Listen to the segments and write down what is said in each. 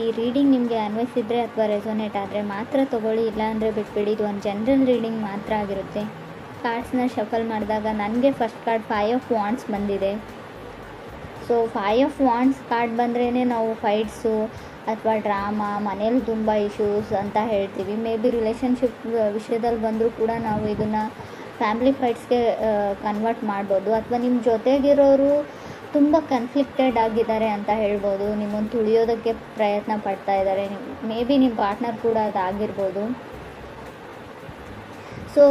ಈ ರೀಡಿಂಗ್ ನಿಮಗೆ ಅನ್ವಯಿಸಿದರೆ ಅಥವಾ ರೆಸೊನೇಟ್ ಆದರೆ ಮಾತ್ರ ತೊಗೊಳ್ಳಿ, ಇಲ್ಲಾಂದರೆ ಬಿಟ್ಬಿಡಿ. ಇದು ಒಂದು ಜನರಲ್ ರೀಡಿಂಗ್ ಮಾತ್ರ ಆಗಿರುತ್ತೆ. ಕಾರ್ಡ್ಸ್ನ ಶಫಲ್ ಮಾಡಿದಾಗ ನನಗೆ ಫಸ್ಟ್ ಕಾರ್ಡ್ 5 ಆಫ್ ವಾಂಡ್ಸ್ ಬಂದಿದೆ. ಸೊ 5 ಆಫ್ ವಾಂಡ್ಸ್ ಕಾರ್ಡ್ ಬಂದ್ರೇ ನಾವು ಫೈಟ್ಸು ಅಥವಾ ಡ್ರಾಮಾ, ಮನೇಲಿ ತುಂಬ ಇಶ್ಯೂಸ್ ಅಂತ ಹೇಳ್ತೀವಿ. ಮೇ ಬಿ ರಿಲೇಷನ್ಶಿಪ್ ವಿಷಯದಲ್ಲಿ ಬಂದರೂ ಕೂಡ ನಾವು ಇದನ್ನು ಫ್ಯಾಮಿಲಿ ಫೈಟ್ಸ್ಗೆ ಕನ್ವರ್ಟ್ ಮಾಡ್ಬೋದು. ಅಥವಾ ನಿಮ್ಮ ಜೊತೆಗಿರೋರು ತುಂಬ ಕನ್ಫ್ಲಿಕ್ಟೆಡ್ ಆಗಿದ್ದಾರೆ ಅಂತ ಹೇಳ್ಬೋದು. ನಿಮ್ಮನ್ನು ತುಳಿಯೋದಕ್ಕೆ ಪ್ರಯತ್ನ ಪಡ್ತಾ ಇದ್ದಾರೆ. ಮೇ ಬಿ ನಿಮ್ಮ ಪಾರ್ಟ್ನರ್ ಕೂಡ ಅದಾಗಿರ್ಬೋದು. ಸೊ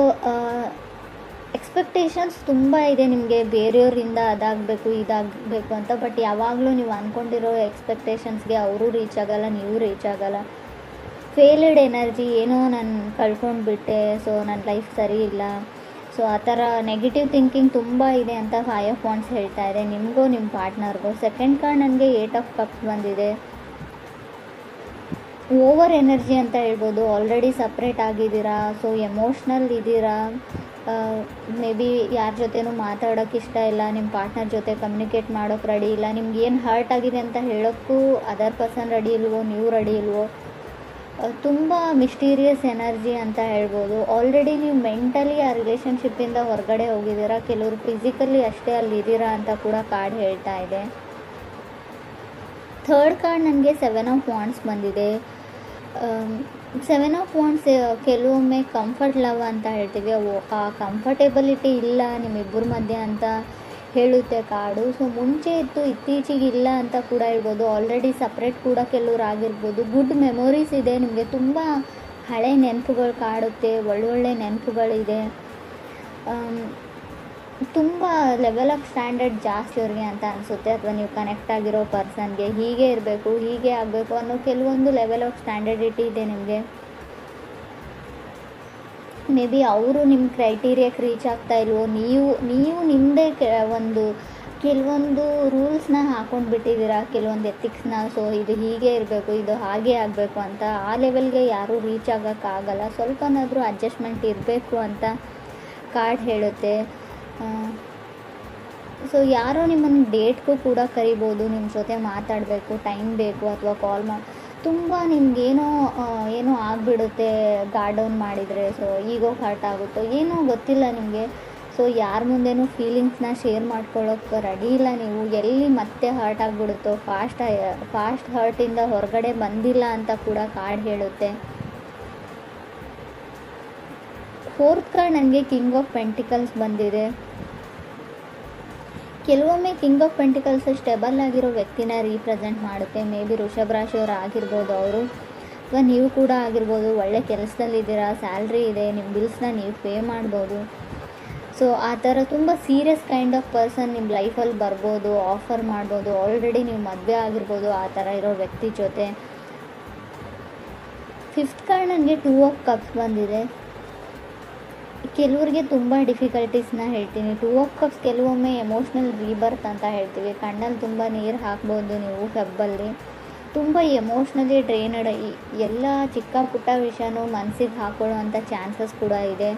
ಎಕ್ಸ್ಪೆಕ್ಟೇಷನ್ಸ್ ತುಂಬ ಇದೆ ನಿಮಗೆ, ಬೇರೆಯವರಿಂದ ಅದಾಗಬೇಕು ಇದಾಗಬೇಕು ಅಂತ. ಬಟ್ ಯಾವಾಗಲೂ ನೀವು ಅಂದ್ಕೊಂಡಿರೋ ಎಕ್ಸ್ಪೆಕ್ಟೇಷನ್ಸ್ಗೆ ಅವರು ರೀಚ್ ಆಗೋಲ್ಲ, ನೀವು ರೀಚ್ ಆಗೋಲ್ಲ. ಫೇಲ್ಡ್ ಎನರ್ಜಿ, ಏನೋ ನಾನು ಕಳ್ಕೊಂಡ್ಬಿಟ್ಟೆ, ಸೊ ನನ್ನ ಲೈಫ್ ಸರಿ ಇಲ್ಲ, ಸೊ ಆ ಥರ ನೆಗೆಟಿವ್ ಥಿಂಕಿಂಗ್ ತುಂಬ ಇದೆ ಅಂತ 5 ಆಫ್ ವಾಂಡ್ಸ್ ಹೇಳ್ತಾ ಇದೆ ನಿಮಗೂ ನಿಮ್ಮ ಪಾರ್ಟ್ನರ್ಗೂ. ಸೆಕೆಂಡ್ ಕಾರ್ಡ್ ನನಗೆ 8 ಆಫ್ ಕಪ್ಸ್ ಬಂದಿದೆ. ಓವರ್ ಎನರ್ಜಿ ಅಂತ ಹೇಳ್ಬೋದು. ಆಲ್ರೆಡಿ ಸಪ್ರೇಟ್ ಆಗಿದ್ದೀರಾ, ಸೊ ಎಮೋಷ್ನಲ್ ಇದ್ದೀರಾ. ಮೇ ಬಿ ಯಾರ ಜೊತೆನೂ ಮಾತಾಡೋಕ್ಕೆ ಇಷ್ಟ ಇಲ್ಲ, ನಿಮ್ಮ ಪಾರ್ಟ್ನರ್ ಜೊತೆ ಕಮ್ಯುನಿಕೇಟ್ ಮಾಡೋಕ್ಕೆ ರೆಡಿ ಇಲ್ಲ. ನಿಮ್ಗೆ ಏನು ಹರ್ಟ್ ಆಗಿದೆ ಅಂತ ಹೇಳೋಕ್ಕೂ ಅದರ್ ಪರ್ಸನ್ ರೆಡಿ ಇಲ್ವೋ, ನೀವು ರೆಡಿ ಇಲ್ವೋ. ತುಂಬ ಮಿಸ್ಟೀರಿಯಸ್ ಎನರ್ಜಿ ಅಂತ ಹೇಳ್ಬೋದು. ಆಲ್ರೆಡಿ ನೀವು ಮೆಂಟಲಿ ಆ ರಿಲೇಷನ್ಶಿಪ್ಪಿಂದ ಹೊರಗಡೆ ಹೋಗಿದ್ದೀರಾ, ಕೆಲವರು ಫಿಸಿಕಲಿ ಅಷ್ಟೇ ಅಲ್ಲಿದ್ದೀರಾ ಅಂತ ಕೂಡ ಕಾರ್ಡ್ ಹೇಳ್ತಾ ಇದೆ. ಥರ್ಡ್ ಕಾರ್ಡ್ ನನಗೆ 7 ಆಫ್ ವಾಂಡ್ಸ್ ಬಂದಿದೆ. 7 ಆಫ್ ವಾಂಡ್ಸ್ ಕೆಲವೊಮ್ಮೆ ಕಂಫರ್ಟ್ ಲವ್ ಅಂತ ಹೇಳ್ತೀವಿ. ಆ ಕಂಫರ್ಟೆಬಿಲಿಟಿ ಇಲ್ಲ ನಿಮ್ಮಿಬ್ಬರ ಮಧ್ಯೆ ಅಂತ ಹೇಳುತ್ತೆ ಕಾರ್ಡು. ಸೊ ಮುಂಚೆ ಇತ್ತು, ಇತ್ತೀಚೆಗೆ ಇಲ್ಲ ಅಂತ ಕೂಡ ಹೇಳ್ಬೋದು. ಆಲ್ರೆಡಿ ಸಪ್ರೇಟ್ ಕೂಡ ಕೆಲವ್ರು ಆಗಿರ್ಬೋದು. ಗುಡ್ ಮೆಮೊರೀಸ್ ಇದೆ ನಿಮಗೆ, ತುಂಬ ಹಳೆ ನೆನಪುಗಳು ಕಾಡುತ್ತೆ, ಒಳ್ಳೊಳ್ಳೆ ನೆನಪುಗಳಿದೆ. ತುಂಬ ಲೆವೆಲ್ ಆಫ್ ಸ್ಟ್ಯಾಂಡರ್ಡ್ ಜಾಸ್ತಿ ಅವ್ರಿಗೆ ಅಂತ ಅನಿಸುತ್ತೆ. ಅಥವಾ ನೀವು ಕನೆಕ್ಟ್ ಆಗಿರೋ ಪರ್ಸನ್ಗೆ ಹೀಗೆ ಇರಬೇಕು, ಹೀಗೆ ಆಗಬೇಕು ಅನ್ನೋ ಕೆಲವೊಂದು ಲೆವೆಲ್ ಆಫ್ ಸ್ಟ್ಯಾಂಡರ್ಡಿಟಿ ಇದೆ ನಿಮಗೆ. ಮೇ ಬಿ ಅವರು ನಿಮ್ಮ ಕ್ರೈಟೀರಿಯಾಕ್ಕೆ ರೀಚ್ ಆಗ್ತಾ ಇಲ್ವೋ, ನೀವು ನಿಮ್ಮದೇ ಕೆಲವೊಂದು ರೂಲ್ಸ್ನ ಹಾಕ್ಕೊಂಡು ಬಿಟ್ಟಿದ್ದೀರಾ, ಕೆಲವೊಂದು ಎಥಿಕ್ಸ್ನ. ಸೊ ಇದು ಹೀಗೆ ಇರಬೇಕು, ಇದು ಹಾಗೆ ಆಗಬೇಕು ಅಂತ. ಆ ಲೆವೆಲ್ಗೆ ಯಾರೂ ರೀಚ್ ಆಗೋಕ್ಕಾಗಲ್ಲ. ಸ್ವಲ್ಪನಾದರೂ ಅಡ್ಜಸ್ಟ್ಮೆಂಟ್ ಇರಬೇಕು ಅಂತ ಕಾರ್ಡ್ ಹೇಳುತ್ತೆ. ಸೊ ಯಾರೋ ನಿಮ್ಮನ್ನು ಡೇಟ್ಗೂ ಕೂಡ ಕರಿಬೋದು, ನಿಮ್ಮ ಜೊತೆ ಮಾತಾಡಬೇಕು, ಟೈಮ್ ಬೇಕು, ಅಥವಾ ಕಾಲ್ ಮಾಡಿ. ತುಂಬ ನಿಮಗೇನೋ ಆಗಿಬಿಡುತ್ತೆ ಗಾರ್ಡ್ ಡೌನ್ ಮಾಡಿದರೆ. ಸೊ ಈಗೋ ಹರ್ಟ್ ಆಗುತ್ತೋ ಏನೋ ಗೊತ್ತಿಲ್ಲ ನಿಮಗೆ. ಸೊ ಯಾರ ಮುಂದೆನೂ ಫೀಲಿಂಗ್ಸ್ನ ಶೇರ್ ಮಾಡ್ಕೊಳ್ಳೋಕ್ಕೆ ರೆಡಿ ಇಲ್ಲ ನೀವು. ಎಲ್ಲಿ ಮತ್ತೆ ಹರ್ಟ್ ಆಗಿಬಿಡುತ್ತೋ, ಫಾಸ್ಟ್ ಹರ್ಟಿಂದ ಹೊರಗಡೆ ಬಂದಿಲ್ಲ ಅಂತ ಕೂಡ ಕಾರ್ಡ್ ಹೇಳುತ್ತೆ. ಫೋರ್ತ್ ಕಾರ್ಡ್ ನನಗೆ ಕಿಂಗ್ ಆಫ್ ಪೆಂಟಿಕಲ್ಸ್ ಬಂದಿದೆ. ಕೆಲವೊಮ್ಮೆ ಕಿಂಗ್ ಆಫ್ ಪೆಂಟಿಕಲ್ಸ್ ಸ್ಟೆಬಲ್ ಆಗಿರೋ ವ್ಯಕ್ತಿನ ರೀಪ್ರೆಸೆಂಟ್ ಮಾಡುತ್ತೆ. ಮೇ ಬಿ ವೃಷಭ ರಾಶಿಯವರು ಆಗಿರ್ಬೋದು ಅವರು, ಅಥವಾ ನೀವು ಕೂಡ ಆಗಿರ್ಬೋದು. ಒಳ್ಳೆ ಕೆಲಸದಲ್ಲಿದ್ದೀರಾ, ಸ್ಯಾಲ್ರಿ ಇದೆ, ನಿಮ್ಮ ಬಿಲ್ಸ್ನ ನೀವು ಪೇ ಮಾಡ್ಬೋದು. ಸೊ ಆ ಥರ ತುಂಬ ಸೀರಿಯಸ್ ಕೈಂಡ್ ಆಫ್ ಪರ್ಸನ್ ನಿಮ್ಮ ಲೈಫಲ್ಲಿ ಬರ್ಬೋದು, ಆಫರ್ ಮಾಡ್ಬೋದು. ಆಲ್ರೆಡಿ ನೀವು ಮದುವೆ ಆಗಿರ್ಬೋದು ಆ ಥರ ಇರೋ ವ್ಯಕ್ತಿ ಜೊತೆ. ಫಿಫ್ತ್ ಕಾರ್ಡ್ ನನಗೆ 2 ಆಫ್ ಕಪ್ಸ್ ಬಂದಿದೆ. ಕೆಲವ್ರಿಗೆ ತುಂಬ ಡಿಫಿಕಲ್ಟೀಸ್ನ ಹೇಳ್ತೀನಿ. 2 ಆಫ್ ಕಪ್ಸ್ ಕೆಲವೊಮ್ಮೆ ಎಮೋಷ್ನಲ್ ರೀಬರ್ತ್ ಅಂತ ಹೇಳ್ತೀವಿ. ಕಣ್ಣಲ್ಲಿ ತುಂಬ ನೀರು ಹಾಕ್ಬೋದು ನೀವು ಫೆಬ್ಬಲ್ಲಿ. ತುಂಬ ಎಮೋಷ್ನಲಿ ಡ್ರೈನಡ್, ಎಲ್ಲ ಚಿಕ್ಕ ಪುಟ್ಟ ವಿಷಯನೂ ಮನಸ್ಸಿಗೆ ಹಾಕೊಳ್ಳುವಂಥ ಚಾನ್ಸಸ್ ಕೂಡ ಇದೆ.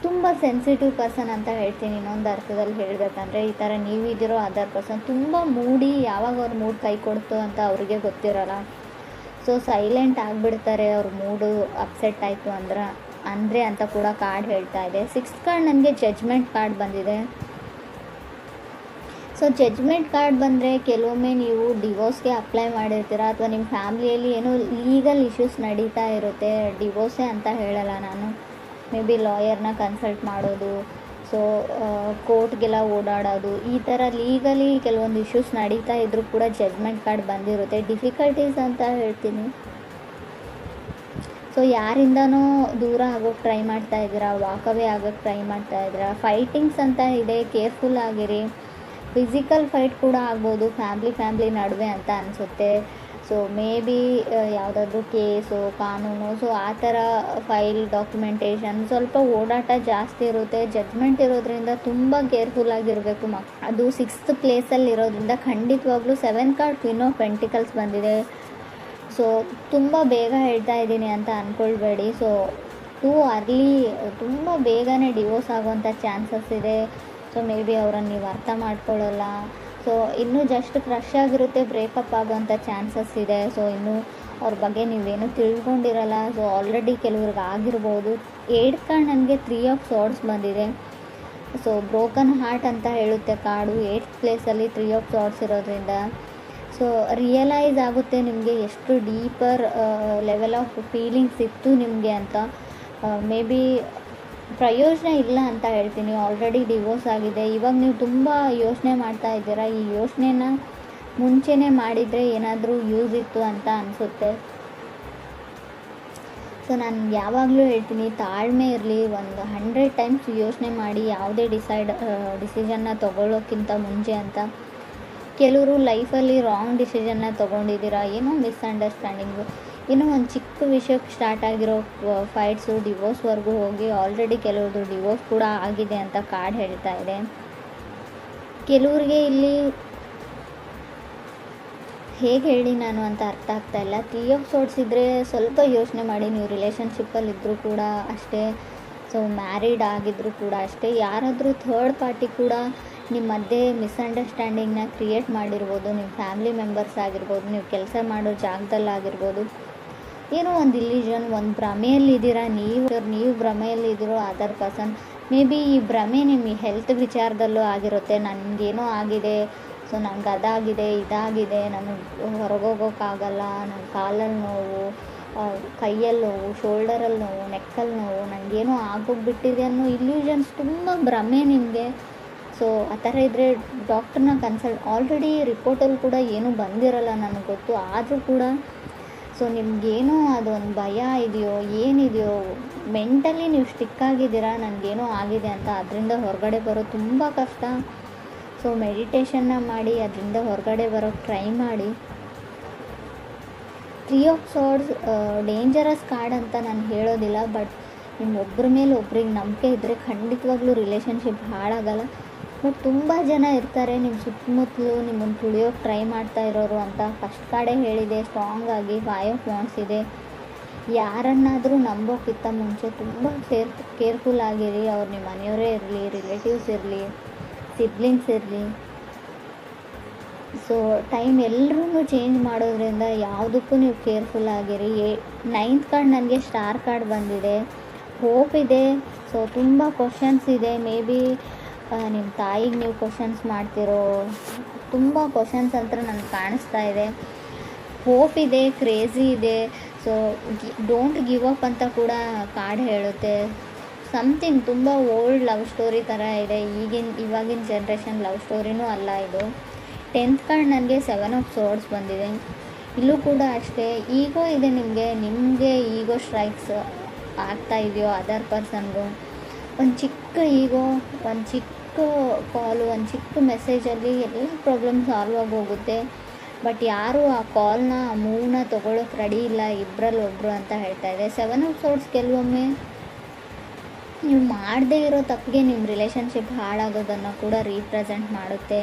ತುಂಬ ಸೆನ್ಸಿಟಿವ್ ಪರ್ಸನ್ ಅಂತ ಹೇಳ್ತೀನಿ ಇನ್ನೊಂದು ಅರ್ಥದಲ್ಲಿ ಹೇಳಬೇಕಂದ್ರೆ. ಈ ಥರ ನೀವಿದ್ದೀರೋ ಅದರ್ ಪರ್ಸನ್ ತುಂಬ ಮೂಡಿ, ಯಾವಾಗ ಅವ್ರ ಮೂಡ್ ಕೈ ಕೊಡ್ತು ಅಂತ ಅವರಿಗೆ ಗೊತ್ತಿರೋಲ್ಲ. ಸೊ ಸೈಲೆಂಟ್ ಆಗಿಬಿಡ್ತಾರೆ ಅವ್ರ ಮೂಡು ಅಪ್ಸೆಟ್ ಆಯಿತು ಅಂದರೆ ಅಂತ ಕೂಡ ಕಾರ್ಡ್ ಹೇಳ್ತಾ ಇದೆ. 6th ಕಾರ್ಡ್ ನನಗೆ ಜಡ್ಜ್ಮೆಂಟ್ ಕಾರ್ಡ್ ಬಂದಿದೆ. ಸೊ ಜಡ್ಜ್ಮೆಂಟ್ ಕಾರ್ಡ್ ಬಂದರೆ ಕೆಲವೊಮ್ಮೆ ನೀವು ಡಿವೋರ್ಸ್ಗೆ ಅಪ್ಲೈ ಮಾಡಿರ್ತೀರ, ಅಥವಾ ನಿಮ್ಮ ಫ್ಯಾಮ್ಲಿಯಲ್ಲಿ ಏನೋ ಲೀಗಲ್ ಇಶ್ಯೂಸ್ ನಡೀತಾ ಇರುತ್ತೆ. ಡಿವೋರ್ಸೇ ಅಂತ ಹೇಳಲ್ಲ ನಾನು, ಮೇ ಬಿ ಲಾಯರ್ನ ಕನ್ಸಲ್ಟ್ ಮಾಡೋದು, ಸೊ ಕೋರ್ಟ್ಗೆಲ್ಲ ಓಡಾಡೋದು, ಈ ಥರ ಲೀಗಲಿ ಕೆಲವೊಂದು ಇಶ್ಯೂಸ್ ನಡೀತಾ ಇದ್ದರೂ ಕೂಡ ಜಡ್ಜ್ಮೆಂಟ್ ಕಾರ್ಡ್ ಬಂದಿರುತ್ತೆ. ಡಿಫಿಕಲ್ಟೀಸ್ ಅಂತ ಹೇಳ್ತೀನಿ. ಸೊ ಯಾರಿಂದನೂ ದೂರ ಆಗೋಕ್ಕೆ ಟ್ರೈ ಮಾಡ್ತಾ ಇದ್ದೀರಾ, ವಾಕವೇ ಆಗೋಕ್ಕೆ ಟ್ರೈ ಮಾಡ್ತಾ ಇದ್ದೀರಾ. ಫೈಟಿಂಗ್ಸ್ ಅಂತ ಇದೆ, ಕೇರ್ಫುಲ್ ಆಗಿರಿ. ಫಿಸಿಕಲ್ ಫೈಟ್ ಕೂಡ ಆಗ್ಬೋದು ಫ್ಯಾಮ್ಲಿ ನಡುವೆ ಅಂತ ಅನಿಸುತ್ತೆ. ಸೊ ಮೇ ಬಿ ಯಾವುದಾದ್ರೂ ಕೇಸು, ಕಾನೂನು, ಸೊ ಆ ಥರ ಫೈಲ್ ಡಾಕ್ಯುಮೆಂಟೇಷನ್ ಸ್ವಲ್ಪ ಓಡಾಟ ಜಾಸ್ತಿ ಇರುತ್ತೆ. ಜಡ್ಜ್ಮೆಂಟ್ ಇರೋದ್ರಿಂದ ತುಂಬ ಕೇರ್ಫುಲ್ ಆಗಿರಬೇಕು. ಅದು 6th ಪ್ಲೇಸಲ್ಲಿ ಇರೋದ್ರಿಂದ ಖಂಡಿತವಾಗ್ಲೂ. 7th card queen of pentacles ಬಂದಿದೆ. ಸೊ ತುಂಬ ಬೇಗ ಹೇಳ್ತಾ ಇದ್ದೀನಿ ಅಂತ ಅಂದ್ಕೊಳ್ಬೇಡಿ. ಸೊ ಟೂ ಅರ್ಲಿ, ತುಂಬ ಬೇಗನೆ ಡಿವೋರ್ಸ್ ಆಗುವಂಥ ಚಾನ್ಸಸ್ ಇದೆ. ಸೊ ಮೇ ಬಿ ಅವರನ್ನು ನೀವು ಅರ್ಥ ಮಾಡ್ಕೊಳ್ಳಲ್ಲ. ಸೊ ಇನ್ನೂ ಜಸ್ಟ್ ಕ್ರಶ್ ಆಗಿರುತ್ತೆ, ಬ್ರೇಕಪ್ ಆಗೋವಂಥ ಚಾನ್ಸಸ್ ಇದೆ. ಸೊ ಇನ್ನೂ ಅವ್ರ ಬಗ್ಗೆ ನೀವೇನು ತಿಳ್ಕೊಂಡಿರಲ್ಲ. ಸೊ ಆಲ್ರೆಡಿ ಕೆಲವ್ರಿಗೆ ಆಗಿರ್ಬೋದು. 8 ಕಾರ್ಡ್ ನನಗೆ 3 ಆಫ್ ಸಾರ್ಡ್ಸ್ ಬಂದಿದೆ. ಸೊ ಬ್ರೋಕನ್ ಹಾರ್ಟ್ ಅಂತ ಹೇಳುತ್ತೆ ಕಾರ್ಡು. 8th ಪ್ಲೇಸಲ್ಲಿ 3 ಆಫ್ ಸಾರ್ಡ್ಸ್ ಇರೋದ್ರಿಂದ ಸೊ ರಿಯಲೈಸ್ ಆಗುತ್ತೆ ನಿಮಗೆ ಎಷ್ಟು ಡೀಪರ್ ಲೆವೆಲ್ ಆಫ್ ಫೀಲಿಂಗ್ಸ್ ಇತ್ತು ನಿಮಗೆ ಅಂತ. ಮೇ ಬಿ ಪ್ರಯೋಜನ ಇಲ್ಲ ಅಂತ ಹೇಳ್ತೀನಿ. ಆಲ್ರೆಡಿ ಡಿವೋರ್ಸ್ ಆಗಿದೆ. ಇವಾಗ ನೀವು ತುಂಬ ಯೋಚನೆ ಮಾಡ್ತಾ ಇದ್ದೀರಾ. ಈ ಯೋಚನೆನ ಮುಂಚೆನೇ ಮಾಡಿದರೆ ಏನಾದರೂ ಯೂಸ್ ಇತ್ತು ಅಂತ ಅನಿಸುತ್ತೆ. ಸೊ ನಾನು ಯಾವಾಗಲೂ ಹೇಳ್ತೀನಿ, ತಾಳ್ಮೆ ಇರಲಿ. ಒಂದು 100 ಟೈಮ್ಸ್ ಯೋಚನೆ ಮಾಡಿ ಯಾವುದೇ ಡಿಸಿಷನ್ನ ತೊಗೊಳ್ಳೋಕ್ಕಿಂತ ಮುಂಚೆ ಅಂತ. ಕೆಲವರು ಲೈಫಲ್ಲಿ ರಾಂಗ್ ಡಿಸಿಷನ್ನ ತೊಗೊಂಡಿದ್ದೀರಾ, ಏನೋ ಮಿಸ್ಅಂಡರ್ಸ್ಟ್ಯಾಂಡಿಂಗು, ಏನೋ ಒಂದು ಚಿಕ್ಕ ವಿಷಯಕ್ಕೆ ಸ್ಟಾರ್ಟ್ ಆಗಿರೋ ಫೈಟ್ಸು ಡಿವೋರ್ಸ್ವರೆಗೂ ಹೋಗಿ ಆಲ್ರೆಡಿ ಕೆಲವ್ರದ್ದು ಡಿವೋರ್ಸ್ ಕೂಡ ಆಗಿದೆ ಅಂತ ಕಾರ್ಡ್ ಹೇಳ್ತಾ ಇದೆ. ಕೆಲವ್ರಿಗೆ ಇಲ್ಲಿ ಹೇಗೆ ಹೇಳಿ ನಾನು ಅಂತ ಅರ್ಥ ಆಗ್ತಾ ಇಲ್ಲ. 3 ಆಫ್ ಸಾರ್ಡ್ಸ್ ಇದ್ದರೆ ಸ್ವಲ್ಪ ಯೋಚನೆ ಮಾಡಿ. ನೀವು ರಿಲೇಷನ್ಶಿಪ್ಪಲ್ಲಿ ಇದ್ದರೂ ಕೂಡ ಅಷ್ಟೇ, ಸೊ ಮ್ಯಾರಿಡ್ ಆಗಿದ್ದರೂ ಕೂಡ ಅಷ್ಟೇ, ಯಾರಾದರೂ ಥರ್ಡ್ ಪಾರ್ಟಿ ಕೂಡ ನಿಮ್ಮ ಮಧ್ಯೆ ಮಿಸ್ಅಂಡರ್ಸ್ಟ್ಯಾಂಡಿಂಗ್ನ ಕ್ರಿಯೇಟ್ ಮಾಡಿರ್ಬೋದು. ನಿಮ್ಮ ಫ್ಯಾಮಿಲಿ ಮೆಂಬರ್ಸ್ ಆಗಿರ್ಬೋದು, ನೀವು ಕೆಲಸ ಮಾಡೋ ಜಾಗದಲ್ಲಾಗಿರ್ಬೋದು. ಏನೋ ಒಂದು ಇಲ್ಯೂಷನ್, ಒಂದು ಭ್ರಮೆಯಲ್ಲಿದ್ದೀರಾ. ನೀವು ಭ್ರಮೆಯಲ್ಲಿದ್ದೀರೋ ಅದರ್ ಪರ್ಸನ್ ಮೇ ಬಿ ಈ ಭ್ರಮೆ ನಿಮ್ಮ ಹೆಲ್ತ್ ವಿಚಾರದಲ್ಲೂ ಆಗಿರುತ್ತೆ. ನನಗೇನೋ ಆಗಿದೆ, ಸೊ ನನಗೆ ಅದಾಗಿದೆ, ಇದಾಗಿದೆ, ನನಗೆ ಹೊರಗೋಗೋಕ್ಕಾಗಲ್ಲ, ನನ್ನ ಕಾಲಲ್ಲಿ ನೋವು, ಕೈಯಲ್ಲಿ ನೋವು, ಶೋಲ್ಡರಲ್ಲಿ ನೋವು, ನೆಕ್ಕಲ್ಲಿ ನೋವು, ನನಗೇನೋ ಆಗೋಗ್ಬಿಟ್ಟಿದೆ ಅನ್ನೋ ಇಲ್ಯೂಷನ್ಸ್, ತುಂಬ ಭ್ರಮೆ ನಿಮಗೆ. ಸೊ ಆ ಥರ ಇದ್ದರೆ ಡಾಕ್ಟ್ರನ್ನ ಕನ್ಸಲ್ಟ್. ಆಲ್ರೆಡಿ ರಿಪೋರ್ಟಲ್ಲಿ ಕೂಡ ಏನೂ ಬಂದಿರಲ್ಲ ನನಗೆ ಗೊತ್ತು. ಆದರೂ ಕೂಡ ಸೊ ನಿಮಗೇನೋ ಅದೊಂದು ಭಯ ಇದೆಯೋ ಏನಿದೆಯೋ, ಮೆಂಟಲಿ ನೀವು ಸ್ಟಿಕ್ ಆಗಿದ್ದೀರಾ ನನಗೇನೋ ಆಗಿದೆ ಅಂತ. ಅದರಿಂದ ಹೊರಗಡೆ ಬರೋದು ತುಂಬ ಕಷ್ಟ. ಸೊ ಮೆಡಿಟೇಷನ್ನ ಮಾಡಿ ಅದರಿಂದ ಹೊರಗಡೆ ಬರೋಕ್ಕೆ ಟ್ರೈ ಮಾಡಿ. 3 ಆಫ್ ಸಾರ್ಡ್ಸ್ ಡೇಂಜರಸ್ ಕಾರ್ಡ್ ಅಂತ ನಾನು ಹೇಳೋದಿಲ್ಲ. ಬಟ್ ನಿಮ್ಮೊಬ್ಬರ ಮೇಲೆ ಒಬ್ರಿಗೆ ನಂಬಿಕೆ ಇದ್ದರೆ ಖಂಡಿತವಾಗ್ಲೂ ರಿಲೇಷನ್ಶಿಪ್ ಹಾಳಾಗಲ್ಲ. ಬಟ್ ತುಂಬ ಜನ ಇರ್ತಾರೆ ನಿಮ್ಮ ಸುತ್ತಮುತ್ತಲು ನಿಮ್ಮನ್ನು ತುಳಿಯೋಕ್ಕೆ ಟ್ರೈ ಮಾಡ್ತಾ ಇರೋರು ಅಂತ. ಫಸ್ಟ್ ಕಾರ್ಡೇ ಹೇಳಿದೆ ಸ್ಟ್ರಾಂಗ್ ಆಗಿ 5 ಆಫ್ ವಾಂಡ್ಸ್ ಇದೆ. ಯಾರನ್ನಾದರೂ ನಂಬೋಕ್ಕಿಂತ ಮುಂಚೆ ತುಂಬ ಕೇರ್ಫುಲ್ ಆಗಿರಿ. ಅವ್ರು ನಿಮ್ಮ ಮನೆಯವರೇ ಇರಲಿ, ರಿಲೇಟಿವ್ಸ್ ಇರಲಿ, ಸಿಬ್ಲಿಂಗ್ಸ್ ಇರಲಿ. ಸೊ ಟೈಮ್ ಎಲ್ಲರೂ ಚೇಂಜ್ ಮಾಡೋದ್ರಿಂದ ಯಾವುದಕ್ಕೂ ನೀವು ಕೇರ್ಫುಲ್ ಆಗಿರಿ. 9th ಕಾರ್ಡ್ ನನಗೆ ಸ್ಟಾರ್ ಕಾರ್ಡ್ ಬಂದಿದೆ. ಹೋಪ್ ಇದೆ. ಸೊ ತುಂಬ ಕ್ವಶನ್ಸ್ ಇದೆ. ಮೇ ಬಿ ನಿಮ್ಮ ತಾಯಿಗೆ ನೀವು ಕ್ವಶನ್ಸ್ ಮಾಡ್ತಿರೋ, ತುಂಬ ಕ್ವಶನ್ಸ್ ಅಂತ ನನಗೆ ಕಾಣಿಸ್ತಾ ಇದೆ. ಹೋಪ್ ಇದೆ, ಕ್ರೇಜಿ ಇದೆ. ಸೊ ಡೋಂಟ್ ಗಿವ್ ಅಪ್ ಅಂತ ಕೂಡ ಕಾರ್ಡ್ ಹೇಳುತ್ತೆ. ಸಮಥಿಂಗ್ ತುಂಬ ಓಲ್ಡ್ ಲವ್ ಸ್ಟೋರಿ ಥರ ಇದೆ. ಇವಾಗಿನ ಜನ್ರೇಷನ್ ಲವ್ ಸ್ಟೋರಿನೂ ಅಲ್ಲ ಇದು. 10th ಕಾರ್ಡ್ ನನಗೆ 7 ಆಫ್ ಸಾರ್ಡ್ಸ್ ಬಂದಿದೆ. ಇಲ್ಲೂ ಕೂಡ ಅಷ್ಟೇ ಈಗೋ ಇದೆ. ನಿಮಗೆ ಈಗೋ ಸ್ಟ್ರೈಕ್ಸ್ ಆಗ್ತಾ ಇದೆಯೋ ಅದರ್ ಪರ್ಸನ್ಗೂ. ಒಂದು ಚಿಕ್ಕ ಈಗೋ, ಒಂದು ಚಿಕ್ಕ ಕಾಲು, ಒಂದು ಚಿಕ್ಕ ಮೆಸೇಜಲ್ಲಿ ಎಲ್ಲ ಪ್ರಾಬ್ಲಮ್ ಸಾಲ್ವ್ ಆಗೋಗುತ್ತೆ. ಬಟ್ ಯಾರೂ ಆ ಕಾಲ್ನ ಮೂವ್ನ ತೊಗೊಳೋಕೆ ರೆಡಿ ಇಲ್ಲ, ಇಬ್ಬರಲ್ಲಿ ಒಬ್ಬರು ಅಂತ ಹೇಳ್ತಾ ಇದೆ. 7 ಆಫ್ ಸಾರ್ಡ್ಸ್ ಕೆಲವೊಮ್ಮೆ ನೀವು ಮಾಡದೇ ಇರೋ ತಪ್ಪಿಗೆ ನಿಮ್ಮ ರಿಲೇಷನ್ಶಿಪ್ ಹಾಳಾಗೋದನ್ನು ಕೂಡ ರೀಪ್ರೆಸೆಂಟ್ ಮಾಡುತ್ತೆ.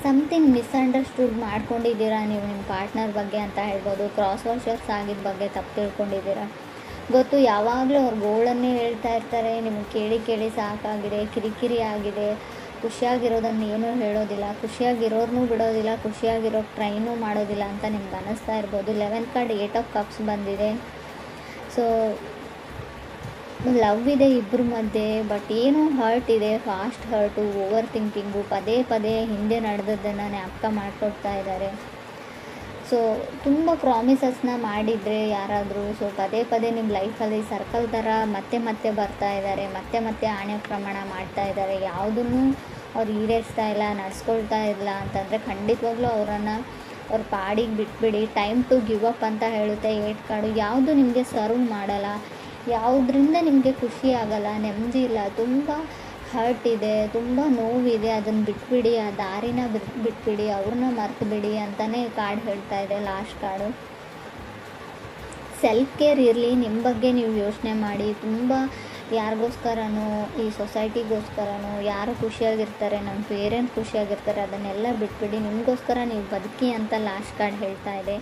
ಸಮಥಿಂಗ್ ಮಿಸ್ಅಂಡರ್ಸ್ಟುಡ್ ಮಾಡ್ಕೊಂಡಿದ್ದೀರಾ ನೀವು ನಿಮ್ಮ ಪಾರ್ಟ್ನರ್ ಬಗ್ಗೆ ಅಂತ ಹೇಳ್ಬೋದು. ಕ್ರಾಸ್ ವಾಷರ್ಸ್ ಆಗಿದ್ದ ಬಗ್ಗೆ ತಪ್ಪು ತಿಳ್ಕೊಂಡಿದ್ದೀರಾ. ಗೊತ್ತು, ಯಾವಾಗಲೂ ಅವ್ರ ಗೋಳನ್ನೇ ಹೇಳ್ತಾ ಇರ್ತಾರೆ. ನಿಮಗೆ ಕೇಳಿ ಸಾಕಾಗಿದೆ, ಕಿರಿಕಿರಿ ಆಗಿದೆ. ಖುಷಿಯಾಗಿರೋದನ್ನು ಏನೂ ಹೇಳೋದಿಲ್ಲ, ಖುಷಿಯಾಗಿರೋರ್ನೂ ಬಿಡೋದಿಲ್ಲ, ಖುಷಿಯಾಗಿರೋಕ್ಕೆ ಟ್ರೈನೂ ಮಾಡೋದಿಲ್ಲ ಅಂತ ನಿಮ್ಗೆ ಅನ್ನಿಸ್ತಾ ಇರ್ಬೋದು. 11th ಕಾರ್ಡ್ 8 ಆಫ್ ಕಪ್ಸ್ ಬಂದಿದೆ. ಸೊ ಲವ್ ಇದೆ ಇಬ್ಬರ ಮಧ್ಯೆ. ಬಟ್ ಏನೋ ಹರ್ಟ್ ಇದೆ, ಫಾಸ್ಟ್ ಹರ್ಟು, ಓವರ್ ಥಿಂಕಿಂಗು, ಪದೇ ಹಿಂದೆ ನಡೆದದ್ದನ್ನು ಜ್ಞಾಪಕ ಮಾಡಿಕೊಡ್ತಾ ಇದ್ದಾರೆ. ಸೊ ತುಂಬ ಪ್ರಾಮಿಸಸ್ನ ಮಾಡಿದರೆ ಯಾರಾದರೂ, ಸೊ ಪದೇ ನಿಮ್ಮ ಲೈಫಲ್ಲಿ ಸರ್ಕಲ್ ಥರ ಮತ್ತೆ ಬರ್ತಾ ಇದ್ದಾರೆ, ಮತ್ತೆ ಆಣೆ ಪ್ರಮಾಣ ಮಾಡ್ತಾ ಇದ್ದಾರೆ. ಯಾವುದನ್ನು ಅವ್ರು ಈಡೇರಿಸ್ತಾ ಇಲ್ಲ, ನಡೆಸ್ಕೊಳ್ತಾ ಇಲ್ಲ ಅಂತಂದರೆ ಖಂಡಿತವಾಗ್ಲೂ ಅವ್ರ ಪಾಡಿಗೆ ಬಿಟ್ಬಿಡಿ. ಟೈಮ್ ಟು ಗಿವ್ ಅಪ್ ಅಂತ ಹೇಳುತ್ತೆ 8 ಕಾರ್ಡು. ಯಾವುದು ನಿಮಗೆ ಸರ್ವ್ ಮಾಡಲ್ಲ, ಯಾವುದರಿಂದ ನಿಮಗೆ ಖುಷಿ ಆಗಲ್ಲ, ನೆಮ್ಮದಿ ಇಲ್ಲ, ತುಂಬ ಹರ್ಟ್ ಇದೆ, ತುಂಬ ನೋವಿದೆ, ಅದನ್ನು ಬಿಟ್ಬಿಡಿ, ಆ ದಾರಿನ ಬಿಟ್ಬಿಡಿ, ಅವ್ರನ್ನ ಮರ್ತು ಬಿಡಿ ಅಂತಲೇ ಕಾರ್ಡ್ ಹೇಳ್ತಾ ಇದೆ ಲಾಸ್ಟ್ ಕಾರ್ಡು. ಸೆಲ್ಫ್ ಕೇರ್ ಇರಲಿ, ನಿಮ್ಮ ಬಗ್ಗೆ ನೀವು ಯೋಚನೆ ಮಾಡಿ. ತುಂಬ ಯಾರಿಗೋಸ್ಕರನೋ, ಈ ಸೊಸೈಟಿಗೋಸ್ಕರನೋ, ಯಾರು ಖುಷಿಯಾಗಿರ್ತಾರೆ, ನಮ್ಮ ಪೇರೆಂಟ್ಸ್ ಖುಷಿಯಾಗಿರ್ತಾರೆ, ಅದನ್ನೆಲ್ಲ ಬಿಟ್ಬಿಡಿ, ನಿಮಗೋಸ್ಕರ ನೀವು ಬದುಕಿ ಅಂತ ಲಾಸ್ಟ್ ಕಾರ್ಡ್ ಹೇಳ್ತಾ ಇದೆ.